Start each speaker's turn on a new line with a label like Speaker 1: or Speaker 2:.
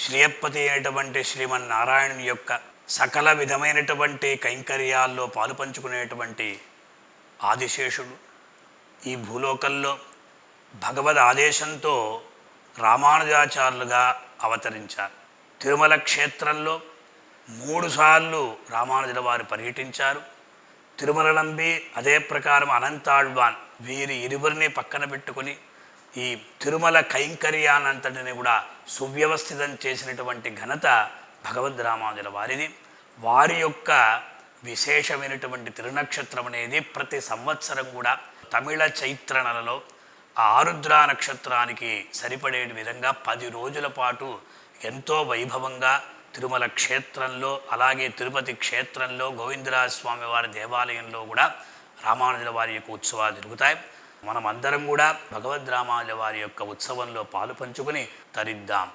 Speaker 1: శ్రీయప్పతి అయినటువంటి శ్రీమన్నారాయణుని యొక్క సకల విధమైనటువంటి కైంకర్యాల్లో పాలు పంచుకునేటువంటి ఆదిశేషుడు ఈ భూలోకంలో భగవద్ ఆదేశంతో రామానుజాచార్యులుగా అవతరించారు. తిరుమల క్షేత్రంలో 3 సార్లు రామానుజుల వారు పర్యటించారు. తిరుమల నంబి అదే ప్రకారం అనంతాళ్వాన్ వీరి ఇరువురిని పక్కన పెట్టుకొని ఈ తిరుమల కైంకర్యానంతటిని కూడా సువ్యవస్థితం చేసినటువంటి ఘనత భగవద్ రామానుజుల వారిది. వారి యొక్క విశేషమైనటువంటి తిరునక్షత్రం అనేది ప్రతి సంవత్సరం కూడా తమిళ చైత్ర నెలలో ఆరుద్ర నక్షత్రానికి సరిపడే విధంగా 10 రోజుల పాటు ఎంతో వైభవంగా తిరుమల క్షేత్రంలో, అలాగే తిరుపతి క్షేత్రంలో గోవిందరాజస్వామి వారి దేవాలయంలో కూడా రామానుజుల వారి యొక్క ఉత్సవాలు జరుగుతాయి. మనమందరం కూడా భగవద్ రామానుజుల వారి యొక్క ఉత్సవంలో పాలు పంచుకొని తరిద్దాం.